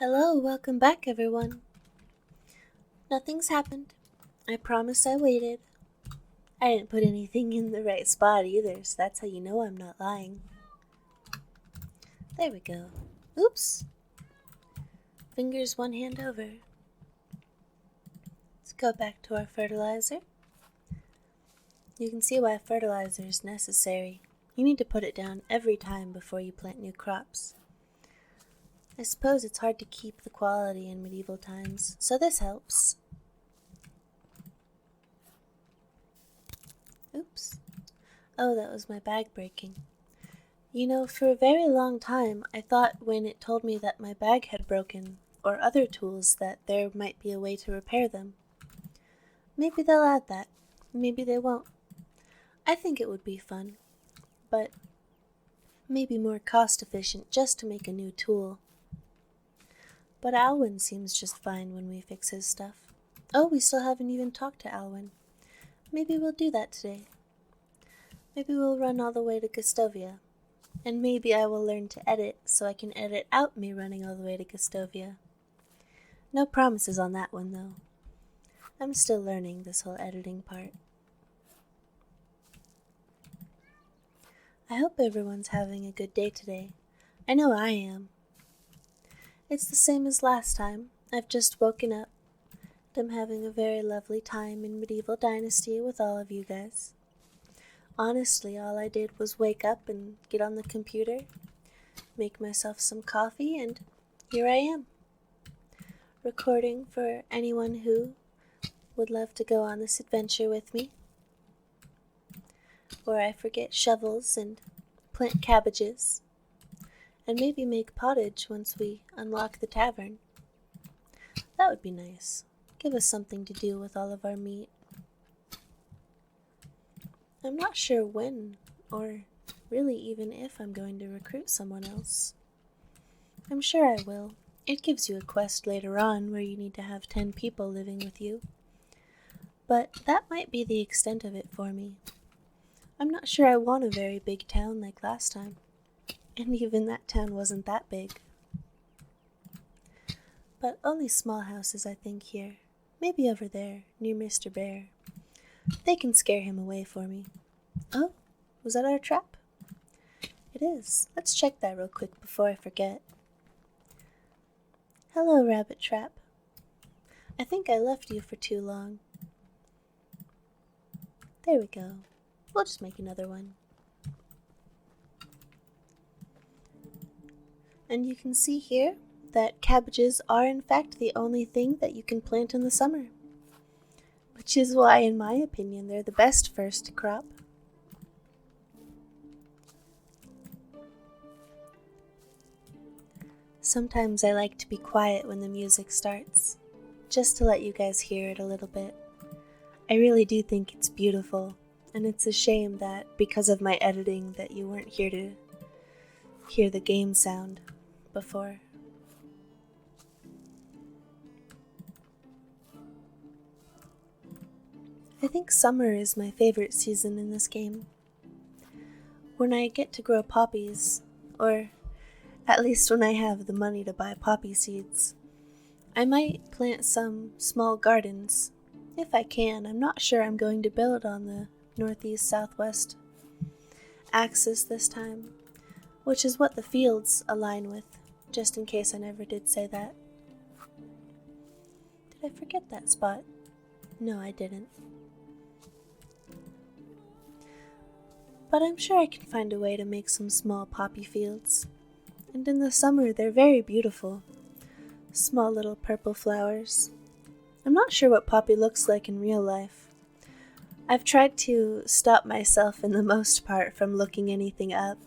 Hello, welcome back everyone. Nothing's happened. I promise I waited. I didn't put anything in the right spot either, so that's how you know I'm not lying. There we go. Oops. Fingers one hand over. Let's go back to our fertilizer. You can see why fertilizer is necessary. You need to put it down every time before you plant new crops. I suppose it's hard to keep the quality in medieval times, so this helps. Oops. Oh, that was my bag breaking. You know, for a very long time, I thought when it told me that my bag had broken, or other tools, that there might be a way to repair them. Maybe they'll add that. Maybe they won't. I think it would be fun, but maybe more cost efficient just to make a new tool. But Alwyn seems just fine when we fix his stuff. Oh, we still haven't even talked to Alwyn. Maybe we'll do that today. Maybe we'll run all the way to Gustovia. And maybe I will learn to edit so I can edit out me running all the way to Gustovia. No promises on that one, though. I'm still learning this whole editing part. I hope everyone's having a good day today. I know I am. It's the same as last time. I've just woken up, and I'm having a very lovely time in Medieval Dynasty with all of you guys. Honestly, all I did was wake up and get on the computer, make myself some coffee, and here I am, recording for anyone who would love to go on this adventure with me, where I forget shovels and plant cabbages, and maybe make pottage once we unlock the tavern. That would be nice. Give us something to do with all of our meat. I'm not sure when, or really even if I'm going to recruit someone else. I'm sure I will. It gives you a quest later on where you need to have 10 people living with you. But that might be the extent of it for me. I'm not sure I want a very big town like last time. And even that town wasn't that big. But only small houses, I think, here. Maybe over there, near Mr. Bear. They can scare him away for me. Oh, was that our trap? It is. Let's check that real quick before I forget. Hello, Rabbit Trap. I think I left you for too long. There we go. We'll just make another one. And you can see here that cabbages are in fact the only thing that you can plant in the summer. Which is why, in my opinion, they're the best first crop. Sometimes I like to be quiet when the music starts, just to let you guys hear it a little bit. I really do think it's beautiful, and it's a shame that because of my editing that you weren't here to hear the game sound before. I think summer is my favorite season in this game. When I get to grow poppies, or at least when I have the money to buy poppy seeds, I might plant some small gardens. If I can. I'm not sure I'm going to build on the northeast-southwest axis this time, which is what the fields align with, just in case I never did say that. Did I forget that spot? No, I didn't. But I'm sure I can find a way to make some small poppy fields. And in the summer, they're very beautiful. Small little purple flowers. I'm not sure what poppy looks like in real life. I've tried to stop myself in the most part from looking anything up.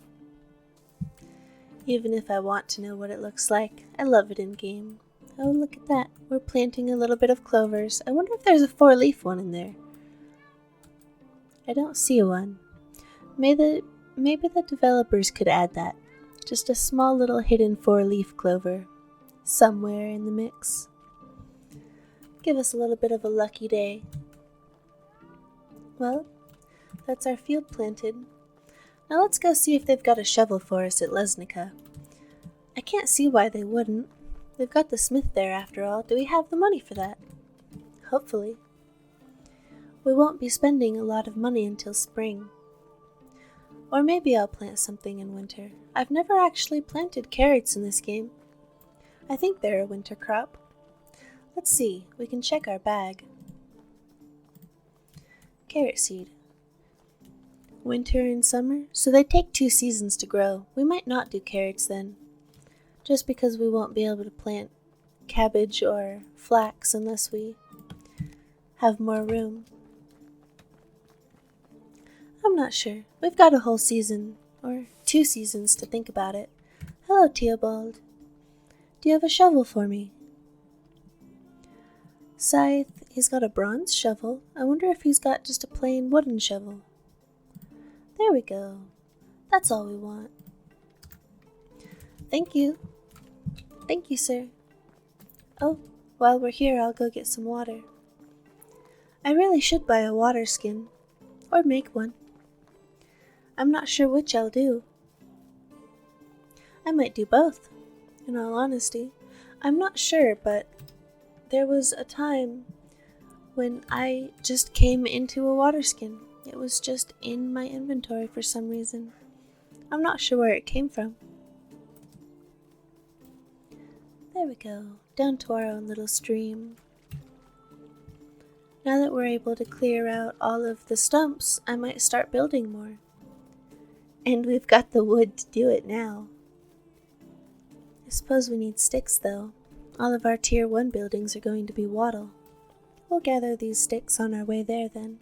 Even if I want to know what it looks like, I love it in game. Oh, look at that. We're planting a little bit of clovers. I wonder if there's a 4-leaf one in there. I don't see one. Maybe the developers could add that. Just a small little hidden 4-leaf clover. Somewhere in the mix. Give us a little bit of a lucky day. Well, that's our field planted. Now let's go see if they've got a shovel for us at Lesnica. I can't see why they wouldn't. They've got the smith there after all. Do we have the money for that? Hopefully. We won't be spending a lot of money until spring. Or maybe I'll plant something in winter. I've never actually planted carrots in this game. I think they're a winter crop. Let's see, we can check our bag. Carrot seed. Winter and summer, so they take 2 seasons to grow. We might not do carrots then, just because we won't be able to plant cabbage or flax unless we have more room. I'm not sure. We've got a whole season, or 2 seasons to think about it. Hello, Theobald. Do you have a shovel for me? Scythe, he's got a bronze shovel. I wonder if he's got just a plain wooden shovel. There we go. That's all we want. Thank you. Thank you, sir. Oh, while we're here, I'll go get some water. I really should buy a water skin, or make one. I'm not sure which I'll do. I might do both, in all honesty. I'm not sure, but there was a time when I just came into a water skin. It was just in my inventory for some reason. I'm not sure where it came from. There we go, down to our own little stream. Now that we're able to clear out all of the stumps, I might start building more. And we've got the wood to do it now. I suppose we need sticks though. All of our tier 1 buildings are going to be wattle. We'll gather these sticks on our way there then.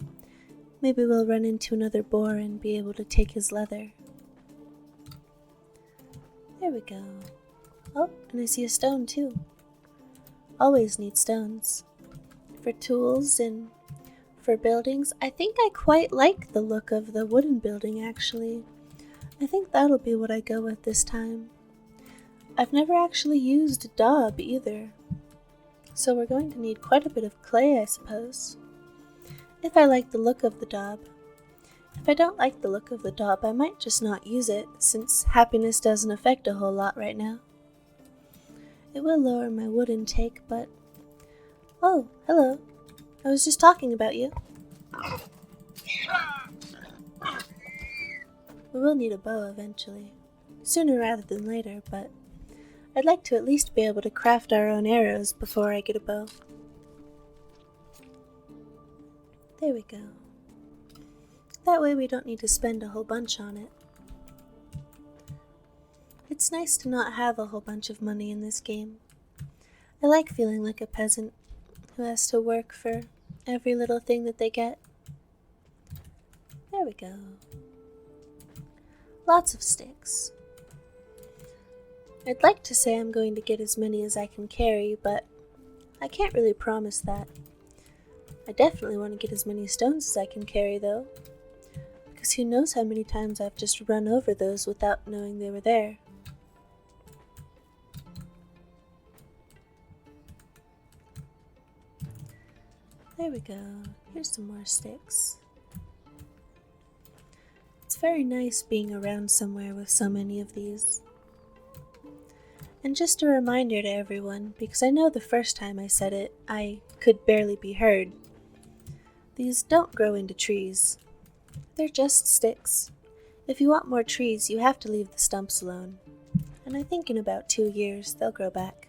Maybe we'll run into another boar and be able to take his leather. There we go. Oh, and I see a stone too. Always need stones. For tools and for buildings, I think I quite like the look of the wooden building actually. I think that'll be what I go with this time. I've never actually used daub either, so we're going to need quite a bit of clay, I suppose. If I like the look of the daub. If I don't like the look of the daub, I might just not use it, since happiness doesn't affect a whole lot right now. It will lower my wood intake, but... Oh, hello. I was just talking about you. We will need a bow eventually. Sooner rather than later, but I'd like to at least be able to craft our own arrows before I get a bow. There we go. That way we don't need to spend a whole bunch on it. It's nice to not have a whole bunch of money in this game. I like feeling like a peasant who has to work for every little thing that they get. There we go. Lots of sticks. I'd like to say I'm going to get as many as I can carry, but I can't really promise that. I definitely want to get as many stones as I can carry, though, because who knows how many times I've just run over those without knowing they were there. There we go. Here's some more sticks. It's very nice being around somewhere with so many of these. And just a reminder to everyone, because I know the first time I said it, I could barely be heard. These don't grow into trees. They're just sticks. If you want more trees, you have to leave the stumps alone. And I think in about 2 years, they'll grow back.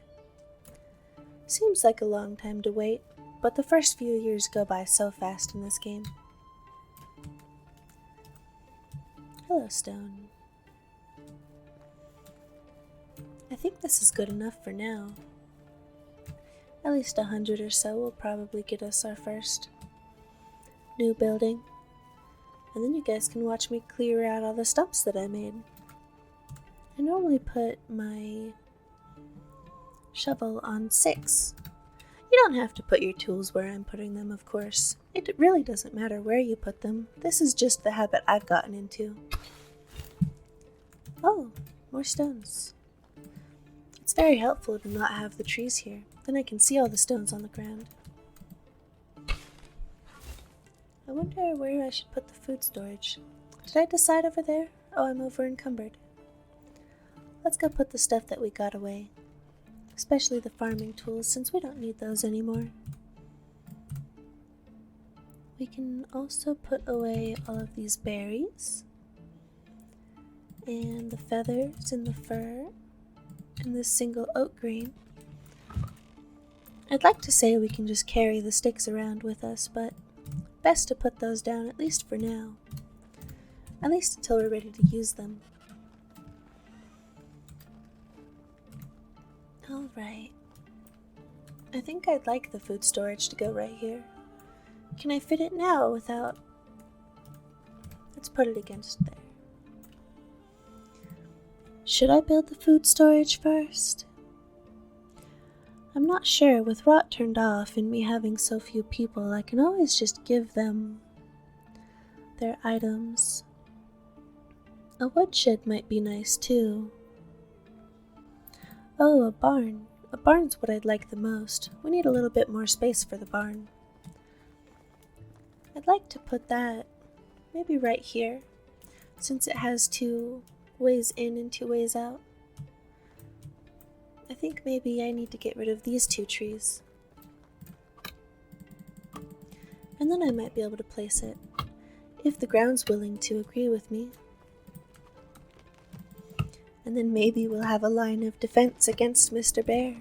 Seems like a long time to wait, but the first few years go by so fast in this game. Hello, stone. I think this is good enough for now. At least 100 or so will probably get us our first new building. And then you guys can watch me clear out all the stumps that I made. I normally put my shovel on 6. You don't have to put your tools where I'm putting them, of course. It really doesn't matter where you put them. This is just the habit I've gotten into. Oh, more stones. It's very helpful to not have the trees here. Then I can see all the stones on the ground. I wonder where I should put the food storage. Did I decide over there? Oh, I'm over encumbered. Let's go put the stuff that we got away. especially the farming tools, since we don't need those anymore. We can also put away all of these berries, and the feathers, and the fur, and this single oat grain. I'd like to say we can just carry the sticks around with us, but best to put those down at least for now. At least until we're ready to use them. Alright. I think I'd like the food storage to go right here. Can I fit it now without... Let's put it against there. Should I build the food storage first? I'm not sure. With rot turned off and me having so few people, I can always just give them their items. A woodshed might be nice too. Oh, a barn. A barn's what I'd like the most. We need a little bit more space for the barn. I'd like to put that maybe right here, since it has 2 ways in and 2 ways out. I think maybe I need to get rid of these 2 trees. And then I might be able to place it, if the ground's willing to agree with me. And then maybe we'll have a line of defense against Mr. Bear.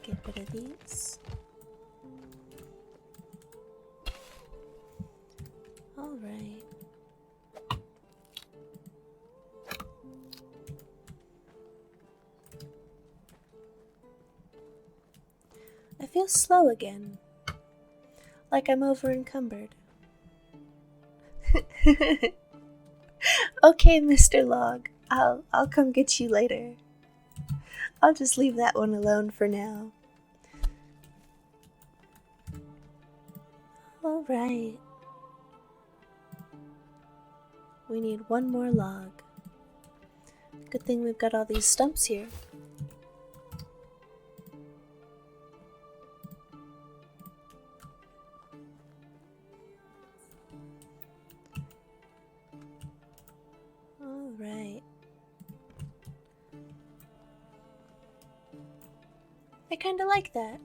Get rid of these. Alright. I feel slow again. Like I'm over encumbered. Okay, Mr. Log. I'll come get you later. I'll just leave that one alone for now. Alright. We need 1 more log. Good thing we've got all these stumps here. Alright. I kinda like that.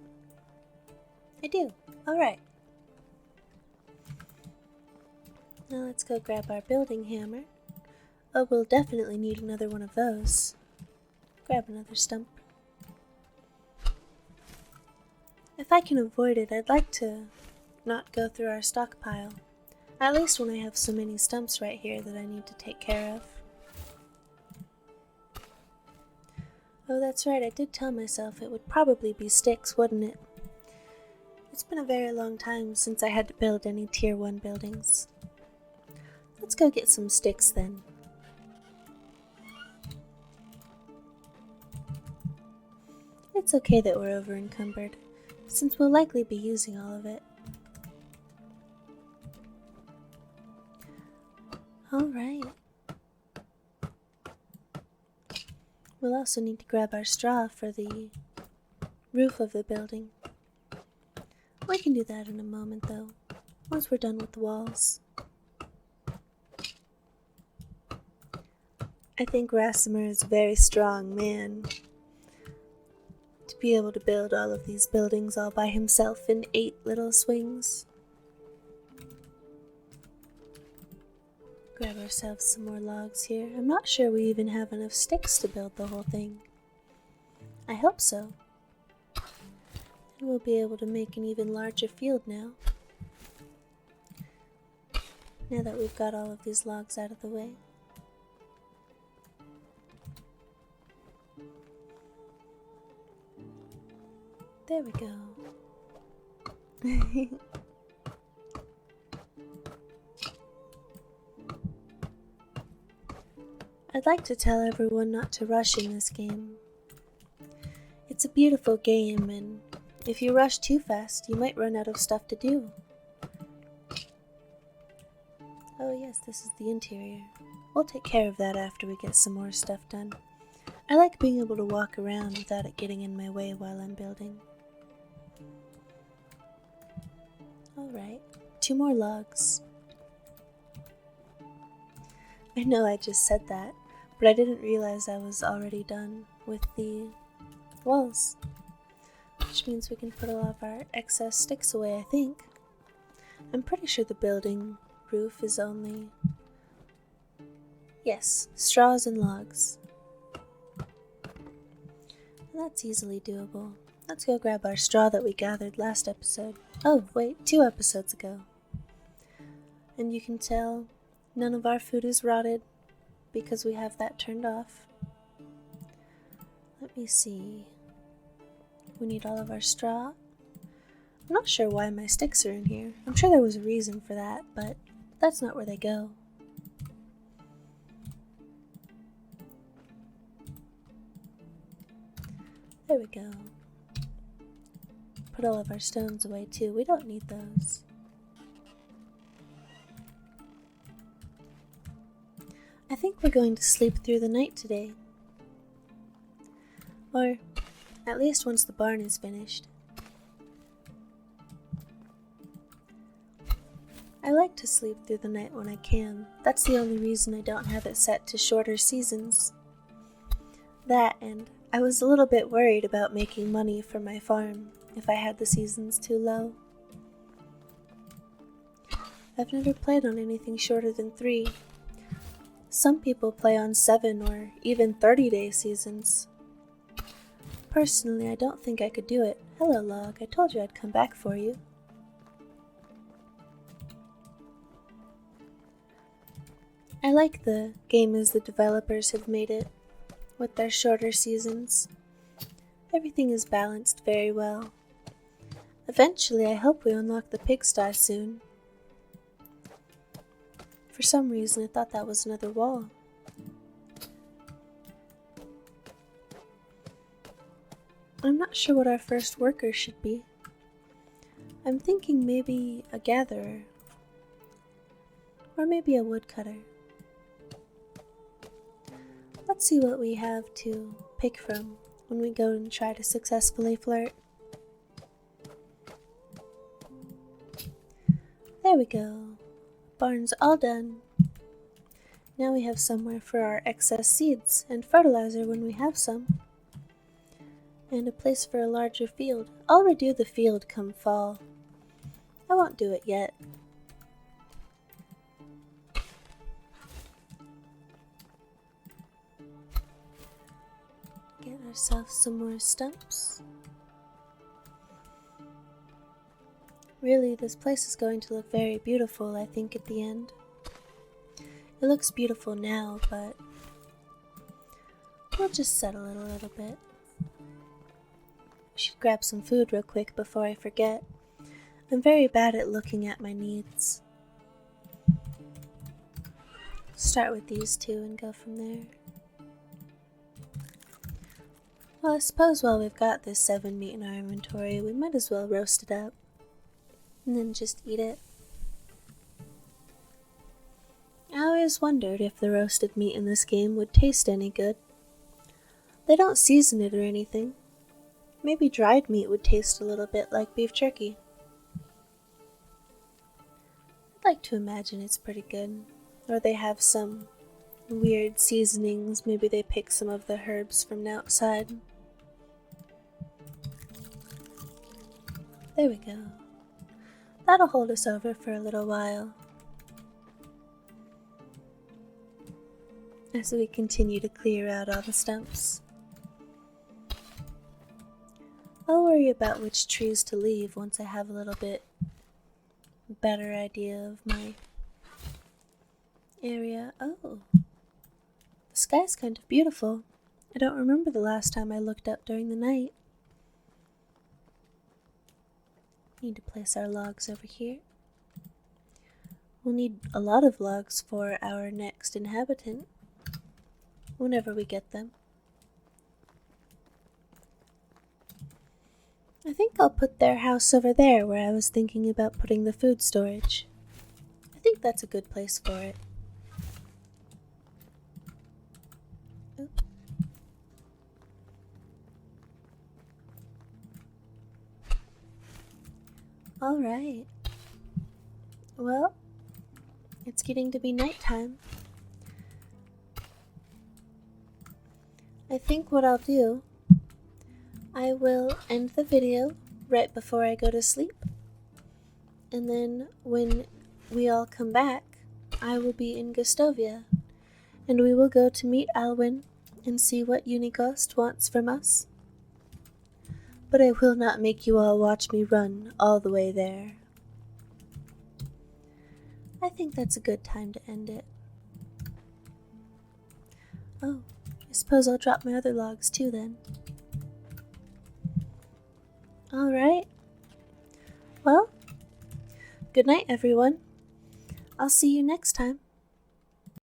I do. Alright. Now let's go grab our building hammer. Oh, we'll definitely need another one of those. Grab another stump. If I can avoid it, I'd like to not go through our stockpile. At least when I have so many stumps right here that I need to take care of. Oh, that's right, I did tell myself it would probably be sticks, wouldn't it? It's been a very long time since I had to build any tier 1 buildings. Let's go get some sticks then. It's okay that we're over encumbered, since we'll likely be using all of it. Alright. We'll also need to grab our straw for the roof of the building. We can do that in a moment though, once we're done with the walls. I think Rasimer is a very strong man to be able to build all of these buildings all by himself in 8 little swings. Grab ourselves some more logs here. I'm not sure we even have enough sticks to build the whole thing. I hope so. And we'll be able to make an even larger field now. Now that we've got all of these logs out of the way. There we go. I'd like to tell everyone not to rush in this game. It's a beautiful game, and if you rush too fast, you might run out of stuff to do. Oh yes, this is the interior. We'll take care of that after we get some more stuff done. I like being able to walk around without it getting in my way while I'm building. Alright, 2 more logs. I know I just said that, but I didn't realize I was already done with the walls, which means we can put all of our excess sticks away, I think. I'm pretty sure the building roof is only, yes, straws and logs. That's easily doable. Let's go grab our straw that we gathered last episode. Oh, wait, 2 episodes ago. And you can tell none of our food is rotted because we have that turned off. Let me see. We need all of our straw. I'm not sure why my sticks are in here. I'm sure there was a reason for that, but that's not where they go. There we go. Put all of our stones away too. We don't need those. I think we're going to sleep through the night today. Or at least once the barn is finished. I like to sleep through the night when I can. That's the only reason I don't have it set to shorter seasons. That, and I was a little bit worried about making money from my farm if I had the seasons too low. I've never played on anything shorter than 3. Some people play on 7 or even 30-day seasons. Personally, I don't think I could do it. Hello, Log. I told you I'd come back for you. I like the game as the developers have made it, with their shorter seasons. Everything is balanced very well. Eventually, I hope we unlock the pigsty soon. For some reason, I thought that was another wall. I'm not sure what our first worker should be. I'm thinking maybe a gatherer. Or maybe a woodcutter. Let's see what we have to pick from when we go and try to successfully flirt. There we go. Barn's all done. Now we have somewhere for our excess seeds and fertilizer when we have some. And a place for a larger field. I'll redo the field come fall. I won't do it yet. Get ourselves some more stumps. Really, this place is going to look very beautiful, I think, at the end. It looks beautiful now, but we'll just settle it a little bit. I should grab some food real quick before I forget. I'm very bad at looking at my needs. Start with these 2 and go from there. Well, I suppose while we've got this 7 meat in our inventory, we might as well roast it up. And then just eat it. I always wondered if the roasted meat in this game would taste any good. They don't season it or anything. Maybe dried meat would taste a little bit like beef jerky. I'd like to imagine it's pretty good. Or they have some weird seasonings. Maybe they pick some of the herbs from outside. There we go. That'll hold us over for a little while. As we continue to clear out all the stumps. I'll worry about which trees to leave once I have a little bit better idea of my area. Oh, the sky's kind of beautiful. I don't remember the last time I looked up during the night. Need to place our logs over here. We'll need a lot of logs for our next inhabitant, whenever we get them. I think I'll put their house over there where I was thinking about putting the food storage. I think that's a good place for it. Oops. Alright. Well, it's getting to be nighttime. I think what I'll do, I will end the video right before I go to sleep. And then when we all come back, I will be in Gustovia, and we will go to meet Alwyn and see what Unighost wants from us. But I will not make you all watch me run all the way there. I think that's a good time to end it. Oh, I suppose I'll drop my other logs too then. Alright. Well, good night everyone. I'll see you next time.